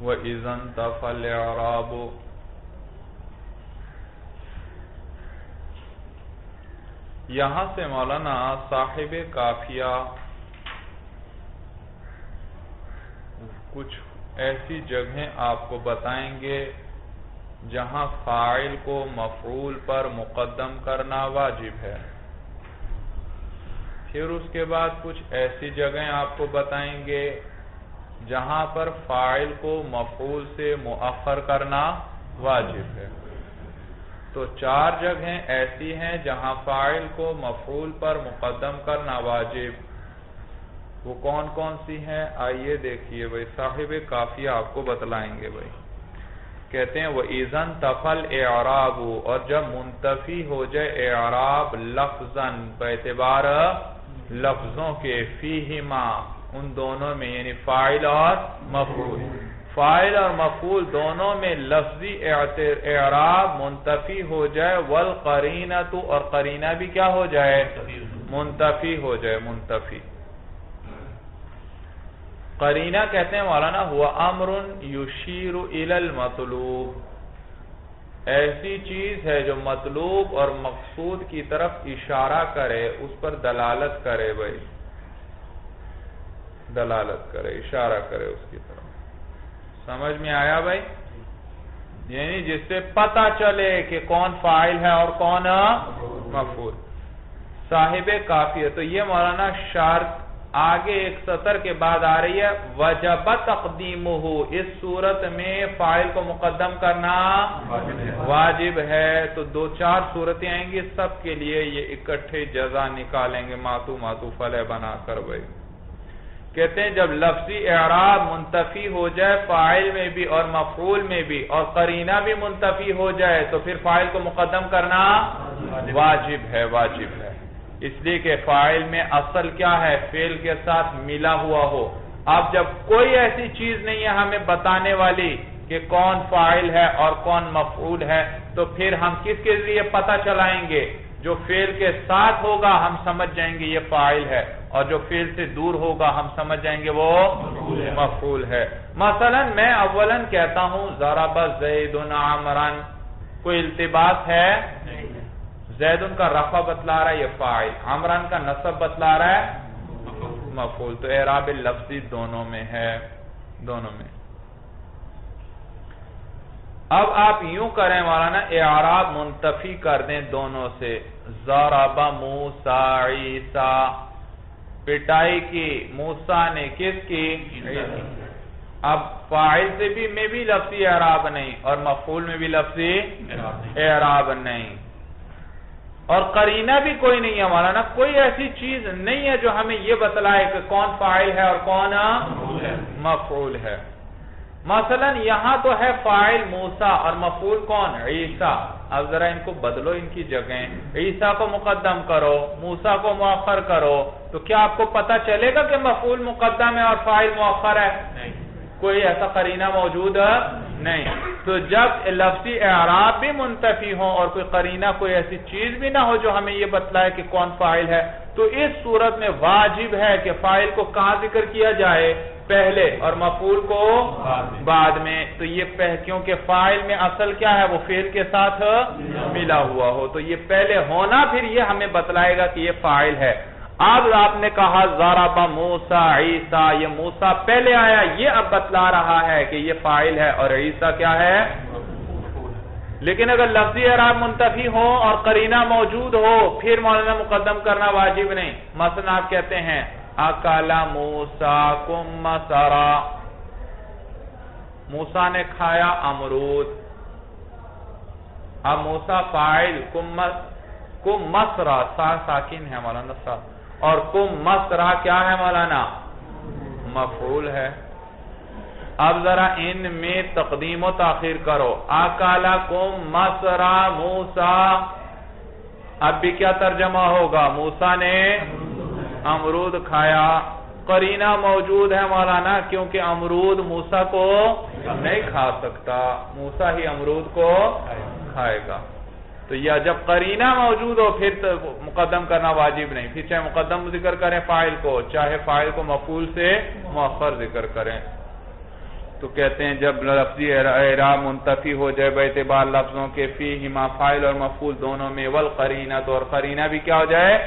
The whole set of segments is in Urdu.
وَإِذَا انْتَفَى الْإِعْرَابُ. یہاں سے مولانا صاحب کافیہ کچھ ایسی جگہیں آپ کو بتائیں گے جہاں فاعل کو مفعول پر مقدم کرنا واجب ہے. پھر اس کے بعد کچھ ایسی جگہیں آپ کو بتائیں گے جہاں پر فاعل کو مفعول سے مؤخر کرنا واجب ہے. تو 4 جگہیں ایسی ہیں جہاں فاعل کو مفعول پر مقدم کرنا واجب. وہ کون کون سی ہیں آئیے دیکھیے بھائی. صاحب کافیہ آپ کو بتلائیں گے بھائی. کہتے ہیں وَإِذَا انْتَفَى الْإِعْرَابُ، اور جب منتفی ہو جائے اعراب لفظاً باعتبار لفظوں کے، فیہما ان دونوں میں، یعنی فاعل اور مفعول، فاعل اور مفعول دونوں میں لفظی اعراب منتفی ہو جائے، والقرینۃ، اور قرینہ بھی کیا ہو جائے؟ منتفی ہو جائے. منتفی قرینہ کہتے ہیں مولانا ہوا امر یشیر الی المطلوب، ایسی چیز ہے جو مطلوب اور مقصود کی طرف اشارہ کرے، اس پر دلالت کرے بھائی، دلالت کرے، اشارہ کرے اس کی طرف. سمجھ میں آیا بھائی؟ یعنی جس سے پتہ چلے کہ کون فاعل ہے اور کون مفعول. صاحب کافیہ، تو یہ مولانا شرط آگے ایک سطر کے بعد آ رہی ہے. وجب تقدیمہ، اس صورت میں فاعل کو مقدم کرنا واجب ہے. تو 2-4 صورتیں آئیں گی، سب کے لیے یہ اکٹھے جزا نکالیں گے معطوف علیہ بنا کر بھائی. کہتے ہیں جب لفظی اعراب منتفی ہو جائے فاعل میں بھی اور مفعول میں بھی، اور قرینہ بھی منتفی ہو جائے، تو پھر فاعل کو مقدم کرنا واجب ہے. واجب ہے اس لیے کہ فاعل میں اصل کیا ہے؟ فعل کے ساتھ ملا ہوا ہو. اب جب کوئی ایسی چیز نہیں ہے ہمیں بتانے والی کہ کون فاعل ہے اور کون مفعول ہے، تو پھر ہم کس کے ذریعے پتہ چلائیں گے؟ جو فعل کے ساتھ ہوگا ہم سمجھ جائیں گے یہ فاعل ہے، اور جو فعل سے دور ہوگا ہم سمجھ جائیں گے وہ مفعول ہے. مثلا میں اولاً کہتا ہوں ضرب زید عمرا، کوئی التباس ہے؟ زیدن کا رفع بتلا رہا ہے یہ فاعل، عمران کا نصب بتلا رہا ہے مفعول. تو اعراب لفظی دونوں میں ہے، دونوں میں. اب آپ یوں کریں مولانا، اعراب منتفی کر دیں دونوں سے. ضرب موسیٰ عیسیٰ، پٹائی کی موسیٰ نے، کس کی؟ اب فاعل سے بھی میں بھی لفظی اعراب نہیں، اور مفعول میں بھی لفظی اعراب نہیں، اور قرینہ بھی کوئی نہیں ہے مولانا. کوئی ایسی چیز نہیں ہے جو ہمیں یہ بتلائے کہ کون فاعل ہے اور کون مفعول ہے. مثلا یہاں تو ہے فاعل موسیٰ اور مفعول کون؟ عیسیٰ. اب ذرا ان کو بدلو، ان کی جگہیں، عیسیٰ کو مقدم کرو، موسیٰ کو مؤخر کرو، تو کیا آپ کو پتہ چلے گا کہ مفعول مقدم ہے اور فاعل مؤخر ہے؟ نہیں، کوئی ایسا قرینہ موجود نہیں. تو جب لفظی اعراب بھی منتفی ہوں اور کوئی قرینہ، کوئی ایسی چیز بھی نہ ہو جو ہمیں یہ بتلائے کہ کون فاعل ہے، تو اس صورت میں واجب ہے کہ فاعل کو کہاں ذکر کیا جائے؟ پہلے، اور مفعول کو بعد میں. تو یہ کیونکہ فاعل میں اصل کیا ہے؟ وہ فعل کے ساتھ ملا ہوا ہو، تو یہ پہلے ہونا پھر یہ ہمیں بتلائے گا کہ یہ فاعل ہے. اب آپ نے کہا ضرب موسیٰ عیسیٰ، یہ موسیٰ پہلے آیا، یہ اب بتلا رہا ہے کہ یہ فاعل ہے اور عیسیٰ کیا ہے؟ لیکن اگر لفظی اعراب منتفی ہو اور قرینہ موجود ہو پھر مولانا مقدم کرنا واجب نہیں. مثلا آپ کہتے ہیں اکل موسیٰ کم مسرا، موسیٰ نے کھایا امرود. اب موسیٰ فاعل، کم مسرا ساکن ہے مولانا صاحب، اور کم مسرا کیا ہے مولانا؟ مفعول ہے. اب ذرا ان میں تقدیم و تاخیر کرو. اکالا کم مسرا موسیٰ، اب بھی کیا ترجمہ ہوگا؟ موسیٰ نے امرود کھایا. قرینہ موجود ہے مولانا، کیونکہ امرود موسیٰ کو نہیں کھا سکتا، موسیٰ ہی امرود کو کھائے گا. تو یہ جب قرینہ موجود ہو پھر مقدم کرنا واجب نہیں. پھر چاہے مقدم ذکر کریں فاعل کو، چاہے فاعل کو مفعول سے مؤخر ذکر کریں. تو کہتے ہیں جب لفظی اعراب منتفی ہو جائے باعتبار لفظوں کے فیہما فاعل اور مفعول دونوں میں والقرینہ تو اور قرینہ بھی کیا ہو جائے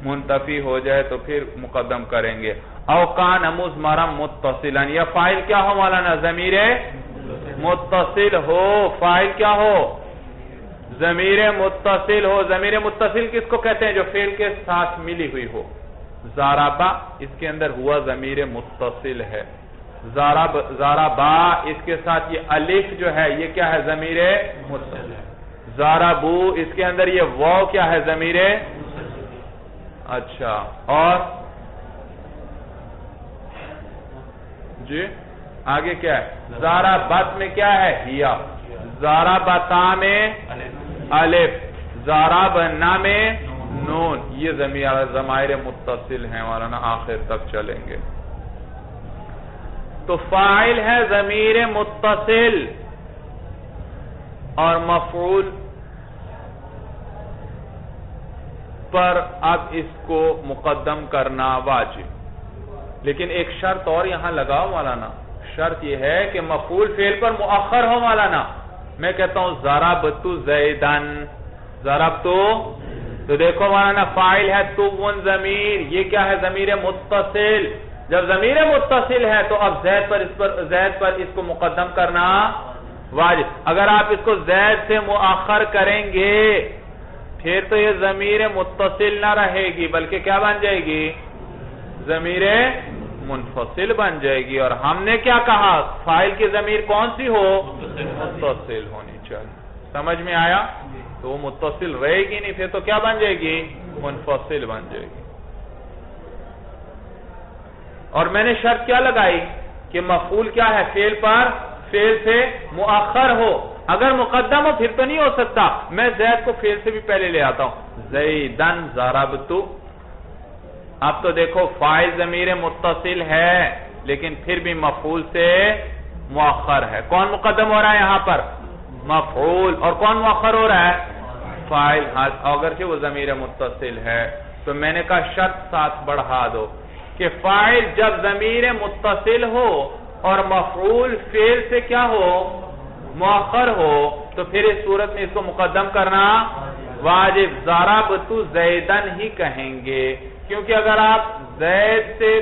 منتفی ہو جائے تو پھر مقدم کریں گے او کان مضمرا متصلا یا فاعل کیا ہو مولانا ضمیر متصل ہو فاعل کیا ہو ضمیر متصل ہو ضمیر متصل کس کو کہتے ہیں جو فعل کے ساتھ ملی ہوئی ہو ضربا اس کے اندر ہوا ضمیر متصل ہے ضربا اس کے ساتھ یہ الف جو ہے یہ کیا ہے ضمیر متصل ضربو اس کے اندر یہ واو کیا ہے ضمیر اچھا اور جی آگے کیا ہے ضربت میں کیا ہے ہیا ضربتا میں الف ضربنا میں نون یہ ضمائر متصل ہیں مولانا آخر تک چلیں گے تو فاعل ہے ضمیر متصل اور مفعول پر اب اس کو مقدم کرنا واجب لیکن ایک شرط اور یہاں لگاؤ مولانا شرط یہ ہے کہ مفعول فعل پر مؤخر ہو مولانا میں کہتا ہوں ضربت زیدن ضربتو تو دیکھو مولانا فاعل ہے تو ضمیر یہ کیا ہے ضمیر متصل جب ضمیر متصل ہے تو اب زید پر اس کو مقدم کرنا واجب اگر آپ اس کو زید سے مؤخر کریں گے پھر تو یہ ضمیر متصل نہ رہے گی بلکہ کیا بن جائے گی ضمیر منفصل بن جائے گی اور ہم نے کیا کہا فاعل کی ضمیر کون سی ہو متصل ہونی چاہیے سمجھ میں آیا تو وہ متصل رہے گی نہیں پھر تو کیا بن جائے گی منفصل بن جائے گی اور میں نے شرط کیا لگائی کہ مفعول کیا ہے فعل پر فعل سے مؤخر ہو اگر مقدم ہو پھر تو نہیں ہو سکتا میں زید کو فعل سے بھی پہلے لے آتا ہوں زیدن ضربتو اب تو دیکھو فاعل ضمیر متصل ہے لیکن پھر بھی مفعول سے مؤخر ہے کون مقدم ہو رہا ہے یہاں پر مفعول اور کون مؤخر ہو رہا ہے فاعل اگرچہ وہ ضمیر متصل ہے تو میں نے کہا شرط ساتھ بڑھا دو کہ فاعل جب ضمیر متصل ہو اور مفعول فعل سے کیا ہو مؤخر ہو تو پھر اس صورت میں اس کو مقدم کرنا واجب ضربت زیدن ہی کہیں گے کیونکہ اگر آپ زید سے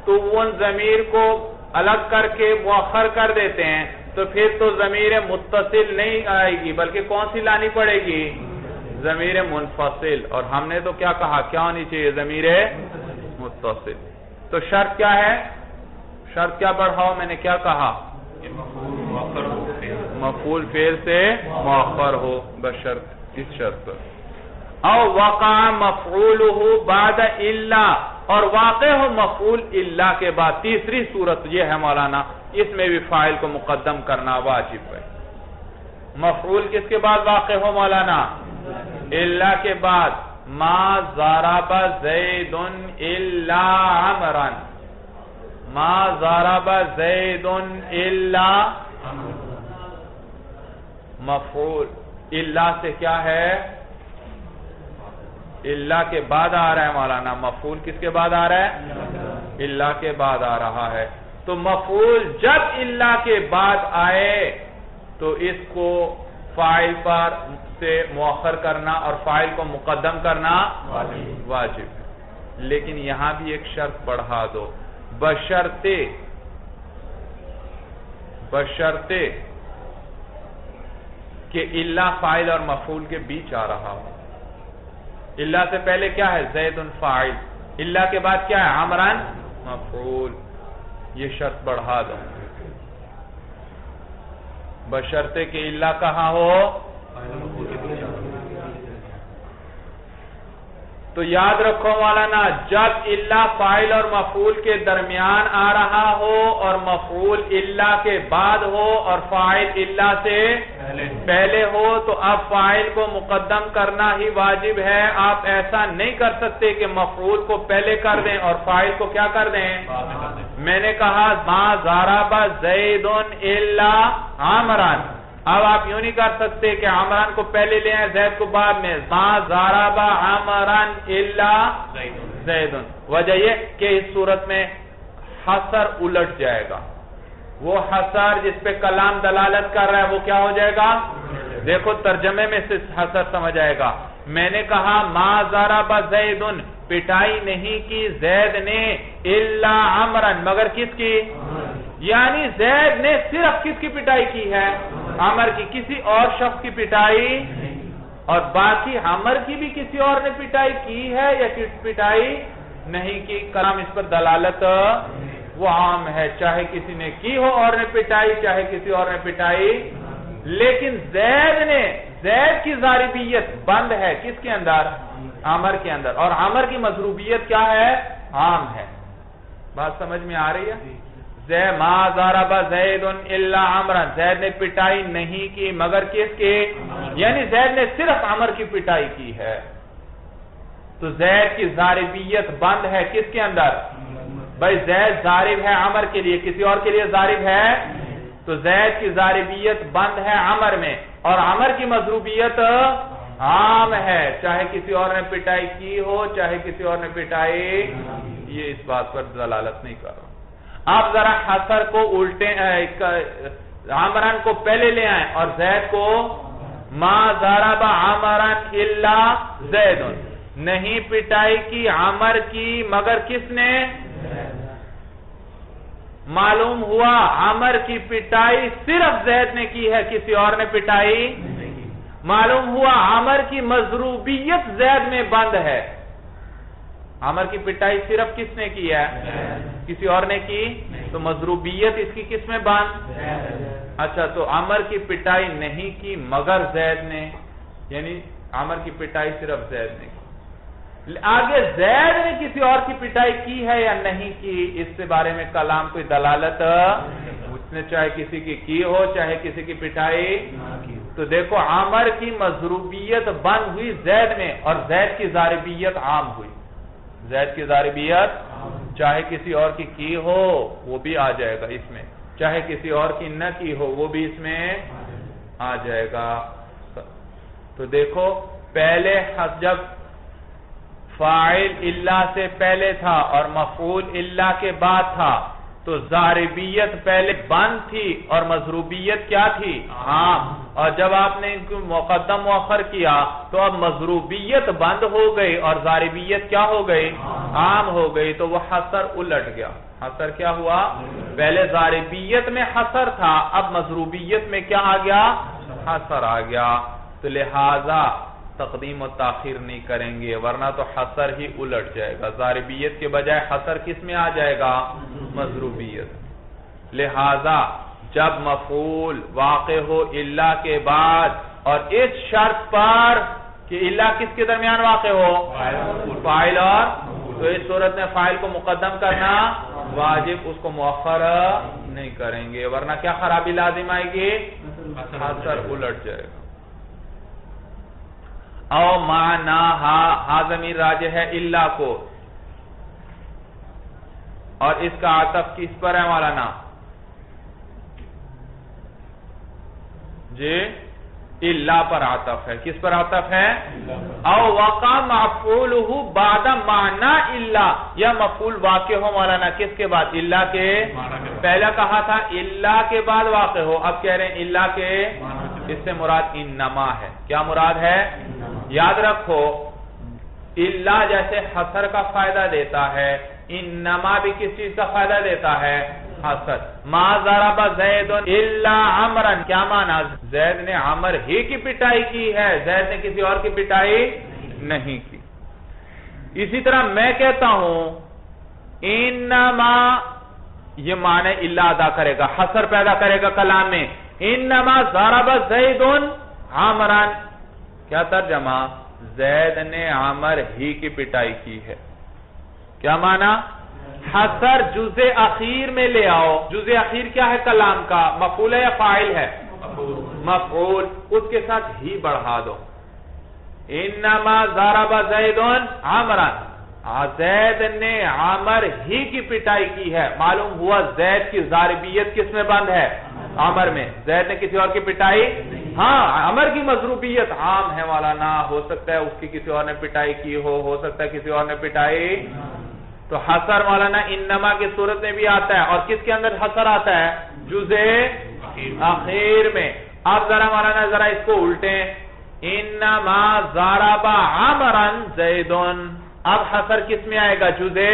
تو ضمیر کو الگ کر کے مؤخر کر دیتے ہیں تو پھر تو ضمیر متصل نہیں آئے گی بلکہ کون سی لانی پڑے گی ضمیر منفصل اور ہم نے تو کیا کہا کیا ہونی چاہیے ضمیر متصل تو شرط کیا ہے شرط کیا بڑھاؤ میں نے کیا کہا مفعول فعل سے مؤخر ہو بشرط اس شرط پر او وقع مفعولہ بعد الا اور واقع ہو مفعول الا کے بعد تیسری صورت یہ ہے مولانا اس میں بھی فاعل کو مقدم کرنا واجب ہے مفعول کس کے بعد واقع ہو مولانا الا کے بعد ما ضرب زید الا عمرا ما ضرب زید الا مفعول الا سے کیا ہے الا کے بعد آ رہا ہے مولانا مفعول کس کے بعد آ رہا ہے الا کے بعد آ رہا ہے تو مفعول جب الا کے بعد آئے تو اس کو فاعل پر سے مؤخر کرنا اور فاعل کو مقدم کرنا واجب ہے لیکن یہاں بھی ایک شرط بڑھا دو بشرطے کہ الا فاعل اور مفعول کے بیچ آ رہا ہو الا سے پہلے کیا ہے زید فاعل الا کے بعد کیا ہے عمران مفعول یہ شرط بڑھا دو بشرطے کہ الا کہاں ہو تو یاد رکھو مولانا جب الا فاعل اور مفعول کے درمیان آ رہا ہو اور مفعول الا کے بعد ہو اور فاعل الا سے پہلے ہو تو اب فاعل کو مقدم کرنا ہی واجب ہے آپ ایسا نہیں کر سکتے کہ مفعول کو پہلے کر دیں اور فاعل کو کیا کر دیں میں نے کہا ما ضرب زید الا عمران اب آپ یوں نہیں کر سکتے کہ عمران کو پہلے لے آئیں زید کو بعد میں ما ضرب عمران الا زید وجہ یہ کہ اس صورت میں حصر الٹ جائے گا وہ حسر جس پہ کلام دلالت کر رہا ہے وہ کیا ہو جائے گا؟ دیکھو ترجمے میں سے حسر سمجھ آئے گا. میں نے کہا ما ضرب زید، پٹائی نہیں کی زید نے الا عمرا، مگر کس کی؟ یعنی زید نے صرف کس کی پٹائی کی ہے؟ عمر کی، کسی اور شخص کی پٹائی، اور باقی عمر کی بھی کسی اور نے پٹائی کی ہے یا پٹائی نہیں کی. کلام اس پر دلالت وہ عام ہے، چاہے کسی نے کی ہو اور نے پٹائی، چاہے کسی اور نے پٹائی. لیکن زید کی ضاربیت بند ہے کس کے اندر؟ عمر کے اندر، اور عمر کی مضروبیت کیا ہے؟ عام ہے. بات سمجھ میں آ رہی ہے؟ ما ضرب زید الا عمرا، زید نے پٹائی نہیں کی مگر کس کے؟ یعنی زید نے صرف عمر کی پٹائی کی ہے. تو زید کی ضاربیت بند ہے کس کے اندر؟ بھائی زید ضارب ہے عمر کے لیے، کسی اور کے لیے ضارب ہے؟ تو زید کی ضاربیت بند ہے عمر میں، اور عمر کی مضروبیت عام ہے، چاہے کسی اور نے پٹائی کی ہو چاہے کسی اور نے پٹائی. یہ اس بات پر دلالت نہیں کر رہا. آپ ذرا حسر کو الٹے عمران کو پہلے لے آئیں اور زید کو ما ضرب عمرا الا زید، نہیں پٹائی کی عمر کی مگر کس نے؟ معلوم ہوا عمر کی پٹائی صرف زید نے کی ہے، کسی اور نے پٹائی. معلوم ہوا عمر کی مضروبیت زید میں بند ہے. عمر کی پٹائی صرف کس نے کی ہے؟ کسی اور نے کی، تو مضروبیت اس کی کس میں بند؟ اچھا، تو عمر کی پٹائی نہیں کی مگر زید نے، یعنی عمر کی پٹائی صرف زید نے کی. آگے زید نے کسی اور کی پٹائی کی ہے یا نہیں کی، اس سے بارے میں کلام کوئی دلالت، اس نے چاہے کسی کی ہو چاہے کسی کی پٹائی. تو دیکھو عمر کی مضروبیت بند ہوئی زید میں، اور زید کی ضاربیت عام ہوئی. زید کی ضاربیت چاہے کسی اور کی ہو وہ بھی آ جائے گا اس میں، چاہے کسی اور کی نہ کی ہو وہ بھی اس میں آ جائے گا. تو دیکھو پہلے جب فاعل اللہ سے پہلے تھا اور مفعول اللہ کے بعد تھا تو ضاربیت پہلے بند تھی اور مضروبیت کیا تھی؟ عام. اور جب آپ نے ان کو مقدم مؤخر کیا تو اب مضروبیت بند ہو گئی اور ضاربیت کیا ہو گئی؟ عام ہو گئی. تو وہ حسر الٹ گیا. حسر کیا ہوا؟ پہلے ضاربیت میں حسر تھا، اب مضروبیت میں کیا آ گیا؟ حسر آ گیا. تو لہذا تقدیم و تاخیر نہیں کریں گے ورنہ تو حسر ہی الٹ جائے گا. ضاربیت کے بجائے حسر کس میں آ جائے گا؟ مضروبیت. لہذا جب مفعول واقع ہو اللہ کے بعد اور اس شرط پر کہ اللہ کس کے درمیان واقع ہو؟ فاعل اور، تو اس صورت میں فاعل کو مقدم کرنا واجب، اس کو مؤخر نہیں کریں گے ورنہ کیا خرابی لازم آئے گی؟ حسر الٹ جائے گا. او معناہا ضمیر راجع ہے اللہ کو، اور اس کا عطف کس پر ہے مولانا؟ جی اللہ پر عطف ہے. کس پر عطف ہے؟ او وقع مفعولہ بعد معنی اللہ، یا مفعول واقع ہو مولانا کس کے بعد؟ اللہ کے. پہلا کہا تھا اللہ کے بعد واقع ہو، اب کہہ رہے ہیں اللہ کے. اس سے مراد انما ہے. کیا مراد ہے؟ یاد رکھو اللہ جیسے حسر کا فائدہ دیتا ہے، انما بھی کس چیز کا فائدہ دیتا ہے؟ حسر. ما ضرب زید الا عمرا، کیا معنی؟ زید نے عمر ہی کی پٹائی کی ہے، زید نے کسی اور کی پٹائی نہیں کی. اسی طرح میں کہتا ہوں انما، یہ معنی اللہ ادا کرے گا، حسر پیدا کرے گا کلام میں. انما ضرب زید عمرا، کیا ترجمہ؟ زید نے عمر ہی کی پٹائی کی ہے. کیا معنی؟ حسر جزء اخیر میں لے آؤ. جزء اخیر کیا ہے کلام کا؟ مفعول ہے یا فاعل ہے؟ مفعول. اس کے ساتھ ہی بڑھا دو. انما ضرب زید عمرا، زید نے عمر ہی کی پٹائی کی ہے. معلوم ہوا زید کی ضاربیت کس میں بند ہے؟ عمر میں. زید نے کسی اور کی پٹائی، ہاں عمر کی مضروبیت عام ہے مولانا، ہو سکتا ہے اس کی کسی اور نے پٹائی کی ہو سکتا ہے کسی اور نے پٹائی. تو حسر مولانا انما کی صورت میں بھی آتا ہے، اور کس کے اندر حسر آتا ہے؟ جزء اخیر میں۔ اب ذرا مولانا ذرا اس کو الٹیں، انما ضرب عمرا زید، اب حسر کس میں آئے گا؟ جزء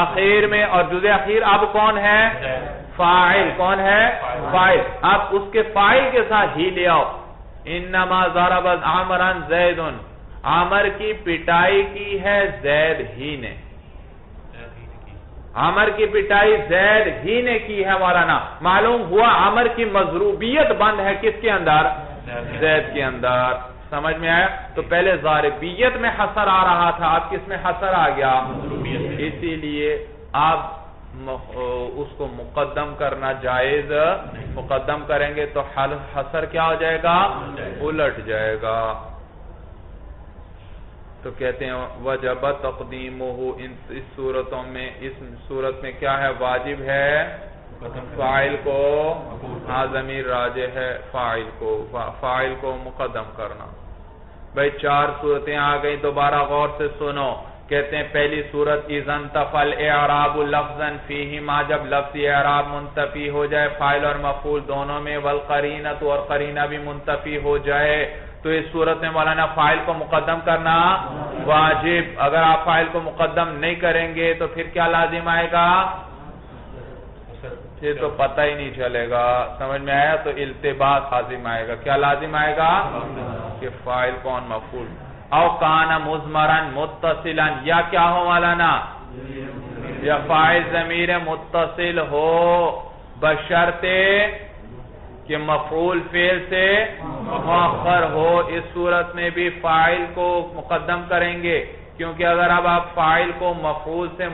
اخیر میں، اور جزء اخیر اب کون ہے؟ فاعل۔ کون ہے؟ فاعل۔ اب اس کے فاعل کے ساتھ ہی لے آؤ، انما ضرب عمرا زید، عمر کی پٹائی کی ہے زید ہی نے، عمر کی پٹائی زید ہی نے کی ہے مولانا۔ معلوم ہوا عمر کی مضروبیت بند ہے کس کے اندر؟ زید کے اندر۔ سمجھ میں آیا؟ تو پہلے ضاربیت میں حسر آ رہا تھا، اب کس میں حسر آ گیا؟ اسی لیے آپ اس کو مقدم کرنا جائز، مقدم کریں گے تو حسر کیا ہو جائے گا؟ الٹ جائے گا۔ تو کہتے ہیں وجب تقدیمہ، اس صورتوں میں، اس صورت میں کیا ہے؟ واجب ہے فاعل کو، ہاں ضمیر راجع ہے، فاعل کو مقدم کرنا۔ بھئی 4 صورتیں آ گئی، دوبارہ غور سے سنو۔ کہتے ہیں پہلی صورت اذا انتفى الاعراب لفظا فیہما، جب لفظی اعراب منتفی ہو جائے فاعل اور مفعول دونوں میں، والقرینۃ، اور قرینہ بھی منتفی ہو جائے، تو اس صورت میں مولانا فاعل کو مقدم کرنا واجب۔ اگر آپ فاعل کو مقدم نہیں کریں گے تو پھر کیا لازم آئے گا؟ پھر تو پتہ ہی نہیں چلے گا۔ سمجھ میں آیا؟ تو التباس لازم آئے گا۔ کیا لازم آئے گا؟ کہ فاعل کون، مفعول۔ او کان مضمرا متصلا، یا کیا ہو مولانا؟ یا فاعل ضمیر متصل ہو، بشرطے کہ مفعول فعل سے مؤخر ہو۔ اس صورت میں بھی فاعل کو مقدم کریں گے، کیونکہ اگر اب آپ فاعل کو مفعول سے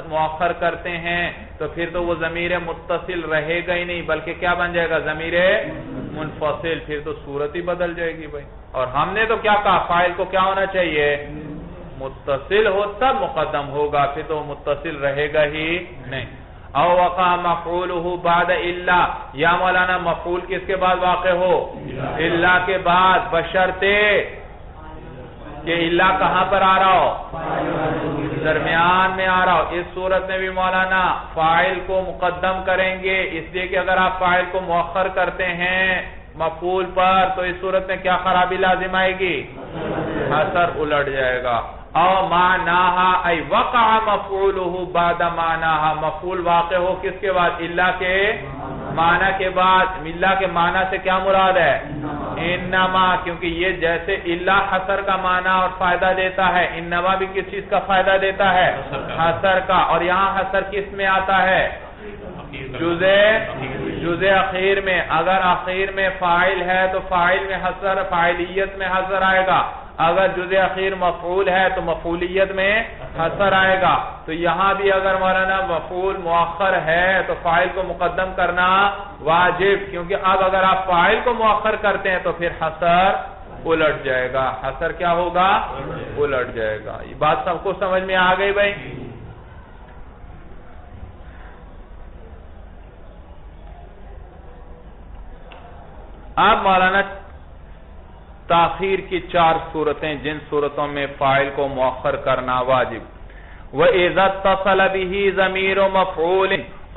مؤخر کرتے ہیں تو پھر تو وہ ضمیر متصل رہے گا ہی نہیں، بلکہ کیا بن جائے گا؟ ضمیر منفصل۔ پھر تو صورت ہی بدل جائے گی بھائی۔ اور ہم نے تو کیا کہا؟ فاعل کو کیا ہونا چاہیے؟ متصل ہو تب مقدم ہوگا، پھر تو متصل رہے گا ہی نہیں۔ او وقع مفعولہ بعد الا، یا مولانا مفعول کس کے بعد واقع ہو؟ الا کے بعد، بشرطے کہ الا کہاں پر آ رہا ہو؟ درمیان میں آ رہا ہو۔ اس صورت میں بھی مولانا فاعل کو مقدم کریں گے، اس لیے کہ اگر آپ فاعل کو مؤخر کرتے ہیں مفعول پر تو اس صورت میں کیا خرابی لازم آئے گی؟ حسر الٹ جائے گا۔ او معناہا، ای وقع مفعولہ بعد معناہا، مفعول واقع ہو کس کے بعد؟ الا کے معنی کے بعد۔ الا کے معنی سے کیا مراد ہے؟ انما، کیونکہ یہ جیسے الا حسر کا معنی اور فائدہ دیتا ہے، انما بھی کس چیز کا فائدہ دیتا ہے؟ حسر کا۔ اور یہاں حسر کس میں آتا ہے؟ جزء اخیر میں۔ اگر اخیر میں فاعل ہے تو فاعل میں حسر، فاعلیت میں حسر آئے گا۔ اگر جزء اخیر مفعول ہے تو مفعولیت میں حسر آئے گا۔ تو یہاں بھی اگر مولانا مفعول مؤخر ہے تو فاعل کو مقدم کرنا واجب، کیونکہ اب اگر آپ فاعل کو مؤخر کرتے ہیں تو پھر حسر الٹ جائے گا۔ حسر کیا ہوگا؟ الٹ جائے گا۔ یہ بات سب کو سمجھ میں آ گئی بھائی؟ اب مولانا تاخیر کی 4 صورتیں، جن صورتوں میں فاعل کو مؤخر کرنا واجب۔ وَإِذَا اتصل بِهِ ضمیر مفعول،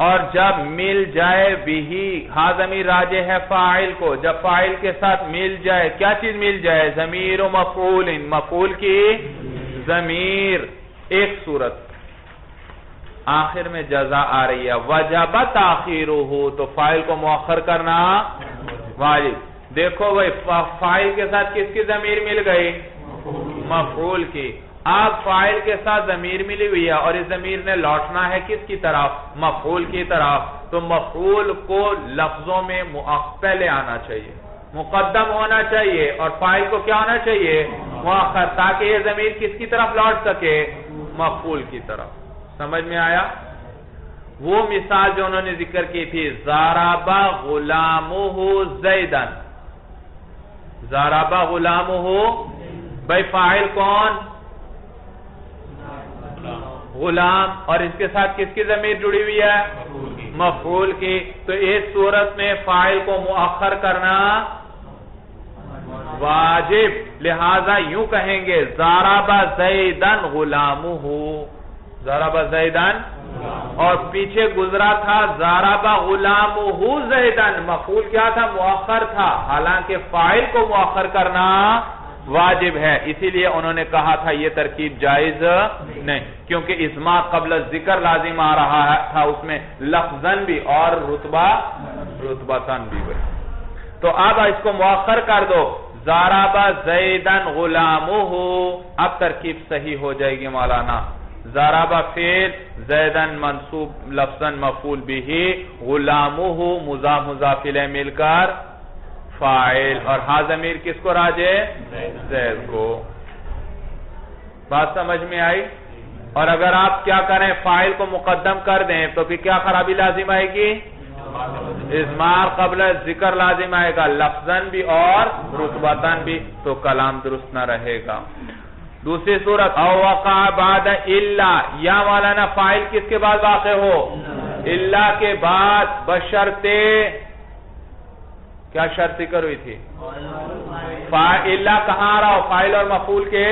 اور جب مل جائے بِهِ، ہاں ضمیر راجع ہے فاعل کو، جب فاعل کے ساتھ مل جائے، کیا چیز مل جائے؟ ضمیر مفعول، مفعول کی ضمیر۔ ایک صورت آخر میں جزا آ رہی ہے، وجب تاخیرہ، تو فاعل کو مؤخر کرنا واجب۔ دیکھو بھئی فاعل کے ساتھ کس کی ضمیر مل گئی؟ مفعول کی۔ اب فاعل کے ساتھ ضمیر ملی ہوئی ہے اور اس ضمیر نے لوٹنا ہے کس کی طرف؟ مفعول کی طرف۔ تو مفعول کو لفظوں میں پہلے آنا چاہیے، مقدم ہونا چاہیے، اور فاعل کو کیا ہونا چاہیے؟ مؤخر، تاکہ یہ ضمیر کس کی طرف لوٹ سکے؟ مفعول کی طرف۔ سمجھ میں آیا؟ وہ مثال جو انہوں نے ذکر کی تھی، ضرب غلامہ زیدن، ضرب غلامہ، بھائی فاعل کون؟ غلام، اور اس کے ساتھ کس کی ضمیر جڑی ہوئی ہے؟ مفعول کی۔ تو اس صورت میں فاعل کو مؤخر کرنا واجب، لہذا یوں کہیں گے ضرب زیدن غلامہ، ضرب زیدن، اور پیچھے گزرا تھا ضرب غلامہ زیدن، مفعول کیا تھا؟ مؤخر تھا، حالانکہ فاعل کو مؤخر کرنا واجب ہے، اسی لیے انہوں نے کہا تھا یہ ترکیب جائز نہیں، کیونکہ اسما قبل الذکر لازم آ رہا تھا، اس میں لفظاً بھی اور رتبتاً بھی۔ تو اب اس کو مؤخر کر دو، ضرب زیدن غلامہ، اب ترکیب صحیح ہو جائے گی مولانا۔ ضرب فعل، زیدن منصوب لفظاً مفعول به، غلامہ مضاف مضاف الیہ مل کر فاعل، اور ہا ضمیر کس کو راجع؟ زید کو۔ بات سمجھ میں آئی؟ اور اگر آپ کیا کریں، فاعل کو مقدم کر دیں تو پھر کیا خرابی لازم آئے گی؟ اضمار قبل ذکر لازم آئے گا، لفظاً بھی اور رتبتاً بھی، تو کلام درست نہ رہے گا۔ دوسری صورت، او وقع بعد الا، یا مولانا فاعل کس کے بعد واقع ہو؟ الا کے بعد، بشرطے، کیا شرط ذکر ہوئی تھی؟ الا کہاں آ رہا ہو؟ فاعل اور مفعول کے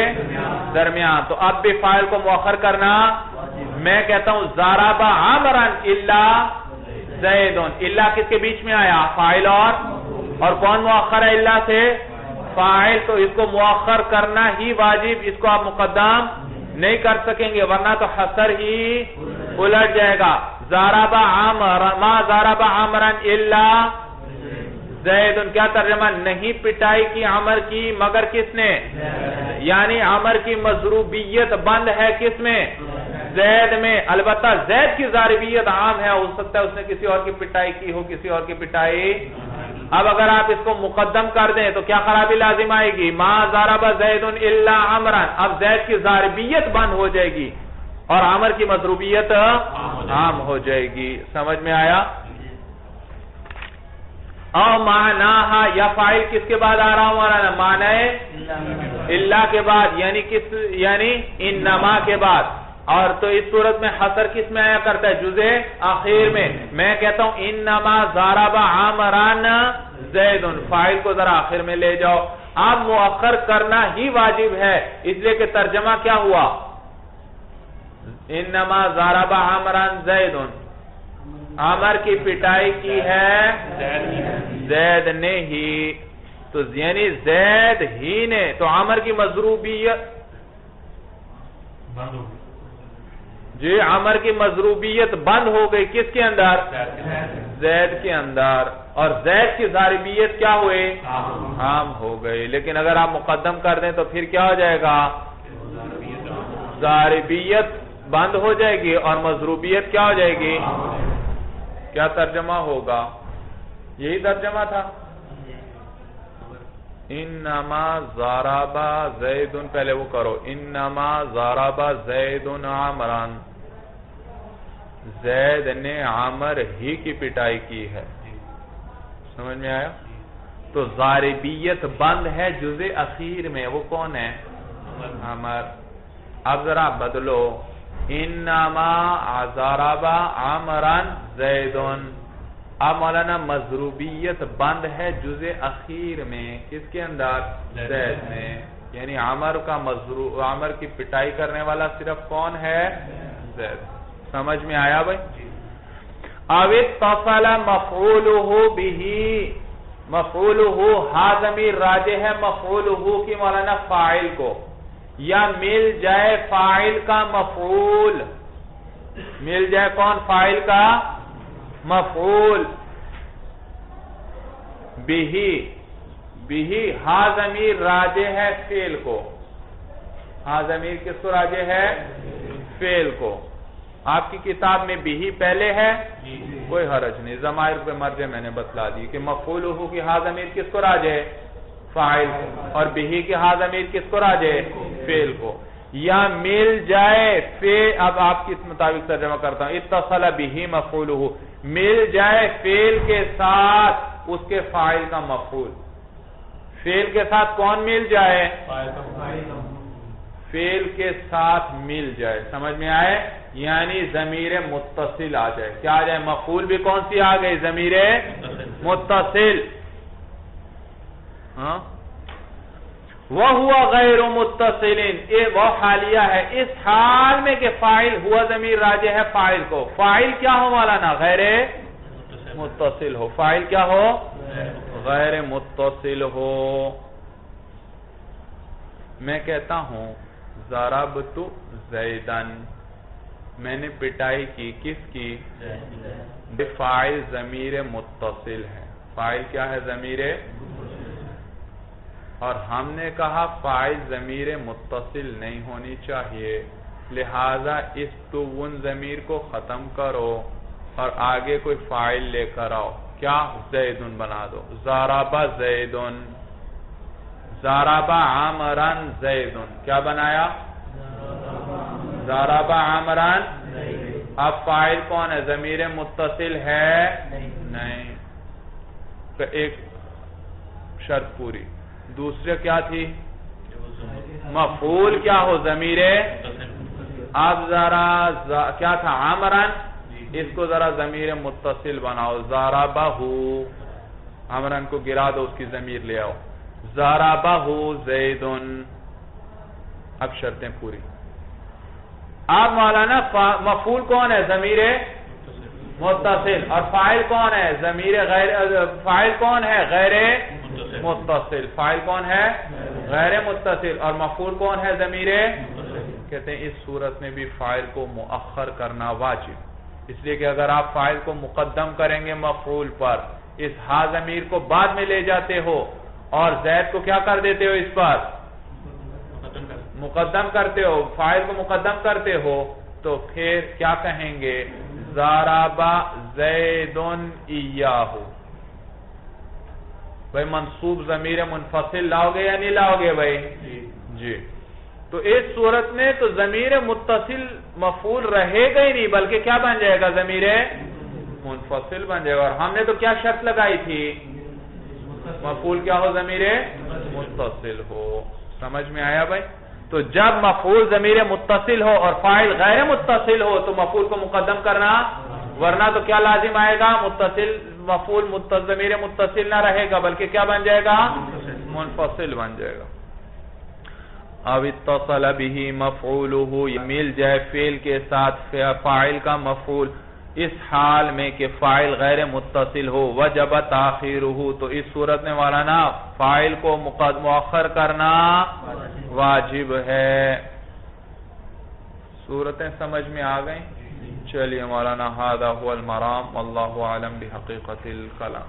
درمیان، تو اب بھی فاعل کو مؤخر کرنا، میں کہتا ہوں ضرب عمرا الا زید، الا کس کے بیچ میں آیا؟ فاعل اور کون مؤخر ہے الا سے؟ فاعل، تو اس کو مؤخر کرنا ہی واجب، اس کو آپ مقدم نہیں کر سکیں گے ورنہ تو حصر ہی الٹ جائے گا۔ ضرب عمرا، ما ضرب عمرا الا زید، کیا ترجمہ؟ نہیں پٹائی کی عمر کی مگر کس نے؟ یعنی عمر کی مضروبیت بند ہے کس میں؟ زید میں، البتہ زید کی ضاربیت عام ہے، ہو سکتا ہے اس نے کسی اور کی پٹائی کی ہو، کسی اور کی پٹائی۔ اب اگر آپ اس کو مقدم کر دیں تو کیا خرابی لازم آئے گی؟ ما ضرب زید الا عمرا، اب زید کی ضاربیت بند ہو جائے گی اور عمر کی مضروبیت عام ہو جائے گی۔ سمجھ میں آیا؟ او معناہا، یا فاعل کس کے بعد آ رہا ہوں مولانا؟ معنی الا کے بعد، یعنی کس؟ یعنی انما کے بعد، اور تو اس صورت میں حصر کس میں آیا کرتا ہے؟ جزء آخر میں۔ میں کہتا ہوں انما ضرب عمران زید، فاعل کو ذرا آخر میں لے جاؤ، اب مؤخر کرنا ہی واجب ہے، اس لیے کہ ترجمہ کیا ہوا؟ انما ضرب عمران زید، عمر کی پٹائی کی ہے زید نے ہی، تو یعنی زید ہی نے، تو عمر کی مضروبیت جی، عمر کی مضروبیت بند ہو گئی کس کے اندر؟ زید کے اندر، اور زید کی ضاربیت کیا ہوئے؟ عام ہو گئی۔ لیکن اگر آپ مقدم کر دیں تو پھر کیا ہو جائے گا؟ ضاربیت بند ہو جائے گی اور مضروبیت کیا ہو جائے گی؟ کیا ترجمہ ہوگا؟ یہی ترجمہ تھا، انما ضرب زید، پہلے وہ کرو، انما ضرب زید عمران، زید نے عمر ہی کی پٹائی کی ہے۔ سمجھ میں آیا؟ تو ضاربیت بند ہے جزء اخیر میں، وہ کون ہے؟ عمر۔ اب ذرا بدلو، انما ضرب عمران زید، اب مولانا مضروبیت بند ہے جزء اخیر میں، کس کے اندر؟ زید میں، یعنی عمر کی پٹائی کرنے والا صرف کون ہے؟ زید۔ سمجھ میں آیا بھائی؟ او اتصل مفعولہ بہ، مفعولہ ہا ضمیر راجع ہے مفعولہ کی مولانا فاعل کو، یا مل جائے فاعل کا مفعول، مل جائے کون؟ فاعل کا مفعول، بھی ہا ضمیر راجع ہے فعل کو، ہا ضمیر کس کو راجع ہے؟ فعل کو۔ آپ کی کتاب میں بھی پہلے ہے، کوئی حرج نہیں، ضمائر پہ مرجع میں نے بتلا دی کہ مفعولہ کی ہا ضمیر کس کو راجع ہے؟ فاعل کو، اور بھی کی ہا ضمیر کس کو راجع ہے؟ فعل کو۔ یا مل جائے اب آپ کس مطابق ترجمہ کرتا ہوں، اتصل به مفعولہ، مل جائے فعل کے ساتھ اس کے فاعل کا مفعول، فعل کے ساتھ کون مل جائے؟ فعل کے ساتھ مل جائے، سمجھ میں آئے؟ یعنی ضمیر متصل آ جائے، کیا آ جائے؟ مفعول بھی کون سی آ گئی؟ ضمیر متصل۔ ہاں، وَهُوَ غَيْرُ مُتَّصِلٍ، وہ حالیہ ہے اس حال میں کہ فاعل ہوا ضمیر راجع ہے فاعل کو. فاعل کیا ہو مولانا؟ غیر متصل ہو. فاعل کیا ہو؟ غیر متصل ہو. میں کہتا ہوں ضربت زیدن، میں نے پٹائی کی، کس کی؟ فاعل ضمیر متصل ہے. فاعل کیا ہے؟ ضمیر. اور ہم نے کہا فاعل ضمیر متصل نہیں ہونی چاہیے، لہذا اس تون ضمیر کو ختم کرو اور آگے کوئی فاعل لے کر آؤ. کیا؟ زیدن بنا دو. ضرب زیدن، ضرب عمرن زیدن. کیا بنایا؟ ضرب عمرن. اب فاعل کون ہے؟ ضمیر متصل ہے؟ نہیں. تو ایک شرط پوری. دوسرے کیا تھی؟ مفعول کیا ہو؟ ضمیر. اب ذرا کیا تھا؟ عمرن، اس کو ذرا ضمیر متصل بناؤ. ضربہ، عمرن کو گرا دو، اس کی ضمیر لے آؤ. ضربہ زیدن. اب شرطیں پوری. اب مولانا مفعول کون ہے؟ ضمیر متصل. اور فاعل کون ہے؟ ضمیر غیر. فاعل کون ہے؟ غیر متصل. فاعل کون ہے؟ غیر متصل. اور مفعول کون ہے؟ ضمیر. کہتے ہیں اس صورت میں بھی فاعل کو مؤخر کرنا واجب، اس لیے کہ اگر آپ فاعل کو مقدم کریں گے مفعول پر، اس ہا ضمیر کو بعد میں لے جاتے ہو اور زید کو کیا کر دیتے ہو؟ اس پر مقدم کرتے ہو، فاعل کو مقدم کرتے ہو، تو پھر کیا کہیں گے؟ ضرب زیدن ایاہ. بھئی منصوب ضمیر منفصل لاؤ گے یا نہیں لاؤ گے بھئی؟ جی. تو اس صورت میں تو ضمیر متصل مفعول رہے گا ہی نہیں، بلکہ کیا بن جائے گا؟ ضمیر منفصل بن جائے گا. اور ہم نے تو کیا شرط لگائی تھی؟ مفعول کیا ہو؟ ضمیر متصل ہو. سمجھ میں آیا بھائی؟ تو جب مفعول ضمیر متصل ہو اور فاعل غیر متصل ہو تو مفعول کو مقدم کرنا، ورنہ تو کیا لازم آئے گا؟ متصل مفعول ضمیر متصل نہ رہے گا بلکہ کیا بن جائے گا؟ منفصل بن جائے گا. اب اتصل به مفعولہ، مل جائے فعل کے ساتھ فاعل کا مفعول اس حال میں کہ فاعل غیر متصل ہو. وجب تاخیرہ، تو اس صورت میں مولانا فاعل کو مؤخر کرنا واجب ہے. صورتیں سمجھ میں آ گئیں؟ چلیے مولانا ھذا ھو المرام واللہ اعلم بحقیقت الکلام.